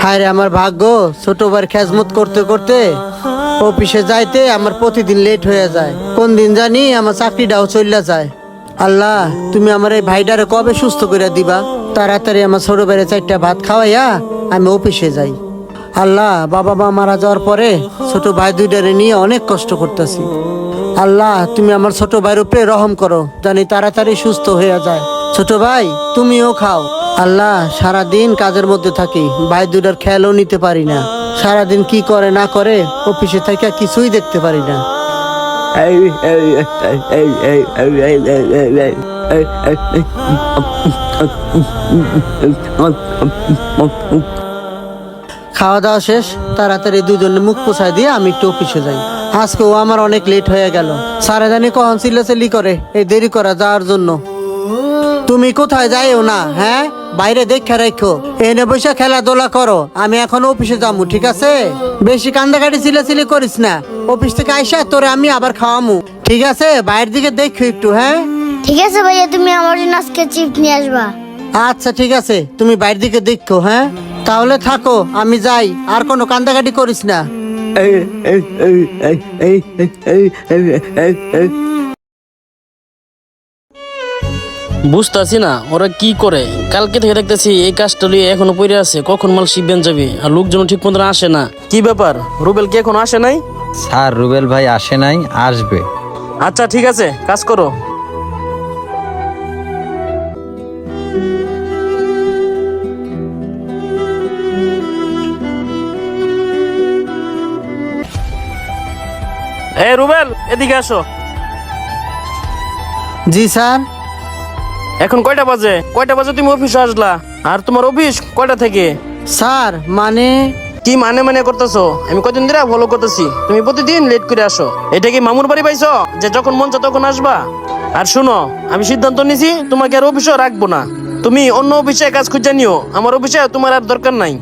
হায় রে আমার ভাগ্য, ছোট ভাইয়ের খেজমত করতে করতে অফিসে যাইতে আমার প্রতিদিন লেট হয়ে যায়। কোন দিন জানি আমার চাকরিটাও চলে যায়। আল্লাহ, তুমি আমার এই ভাইটারে কবে সুস্থ করে দিবা? তাড়াতাড়ি আমার ছোট ভাইয়ের 4টা ভাত খাওয়াইয়া আমি অফিসে যাই। আল্লাহ, বাবা মা মারা যাওয়ার পরে ছোট ভাই 2টারে নিয়ে অনেক কষ্ট করতেছি। আল্লাহ, তুমি আমার ছোট ভাইয়ের উপরে রহম করো, জানি তাড়াতাড়ি সুস্থ হয়ে যায়। ছোট ভাই, তুমিও খাও। আল্লাহ, সারাদিন কাজের মধ্যে থাকি, ভাই 2টার খেয়ালও নিতে পারি না। সারাদিন কি করে না করে অফিসে থেকে কিছুই দেখতে পারি না। খাওয়া দাওয়া শেষ, তাড়াতাড়ি দুজনে মুখ পোছায় দিয়ে আমি একটু অফিসে যাই। আজকেও আমার অনেক লেট হয়ে গেল। সারা জানি কখন চিল্লাচিল্লি করে এই দেরি করা যাওয়ার জন্য। তুমি কোথায় যাইও না, হ্যাঁ? বাইরে দেখে রাখো, এনে বসে খেলাধুলা করো। আমি এখন অফিসে যাবো, ঠিক আছে? বেশি কান্দাকাটি চিল্লাচিল্লি করিস না। অফিস থেকে আইসা তোরে আমি আবার খাওয়ামু, ঠিক আছে? বাইরের দিকে দেখো একটু, হ্যাঁ? ঠিক আছে ভাইয়া, তুমি আমার জন্য আজকে চিপস নিয়ে আসবা। আচ্ছা ঠিক আছে, তুমি বাইরের দিকে দেখো, হ্যাঁ? তাহলে থাকো, আমি যাই। আর কোনো কান্দাকাটি করিস না। বুঝতেছি না ওরা কি করে। কালকে থেকে দেখতেছি এই কাজটা লিয়ে এখনো পড়ে আছে, কখন মাল শিখবেন যাবে, আর লোকজন ঠিক মতো আসে না। কি ব্যাপার, রুবেল কি এখনো আসে নাই? স্যার, রুবেল ভাই আসে নাই, আসবে। আচ্ছা ঠিক আছে, কাজ করো। রুবেল, এদিকে আসো। জি স্যার। এখন কয়টা বাজে? তুমি অফিসে আসলা? আর তোমার অফিস কয়টা থেকে? স্যার মানে কি মানে করতেছো? আমি কদিন ধরে ফলো করতেছি, তুমি প্রতিদিন লেট করে আসো। এটা কি মামুর বাড়ি পাইছো যে যখন মন চায় তখন আসবা? আর শুনো, আমি সিদ্ধান্ত নিছি তোমাকে আর অফিসে রাখবো না। তুমি অন্য অফিসে কাজ খুঁজে নিও, আমার অফিসে তোমার আর দরকার নাই।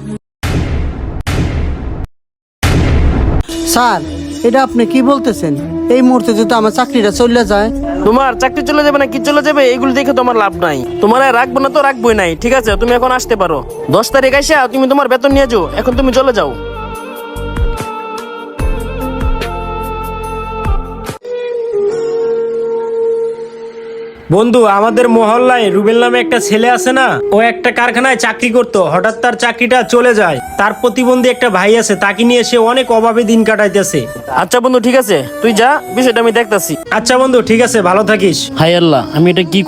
স্যার, এটা আপনি কি বলতেছেন? এই মুহূর্তে যদি আমার চাকরিটা চলে যায়? তোমার চাকরি চলে যাবে না কি চলে যাবে এগুলো দেখে তোমার লাভ নাই। তোমার আর রাখবো না তো রাখবোই নাই, ঠিক আছে? তুমি এখন আসতে পারো। 10 তারিখ আইসা তুমি তোমার বেতন নিয়ে যাও। এখন তুমি চলে যাও। বন্ধু, আমাদের মহল্লায় রুবেল নামে একটা ছেলে আছে না, ও একটা কারখানায় চাকরি করতো। হঠাৎ তার চাকরিটা চলে যায়। তার প্রতিবন্ধী একটা ভাই আছে, তাকে নিয়ে সে অনেক অভাবে দিন কাটাইতেছে। আচ্ছা বন্ধু, ঠিক আছে, তুই যা, বিষয়টা আমি দেখতাছি। আচ্ছা বন্ধু, ঠিক আছে, ভালো থাকিস। হায় আল্লাহ, আমি এটা কি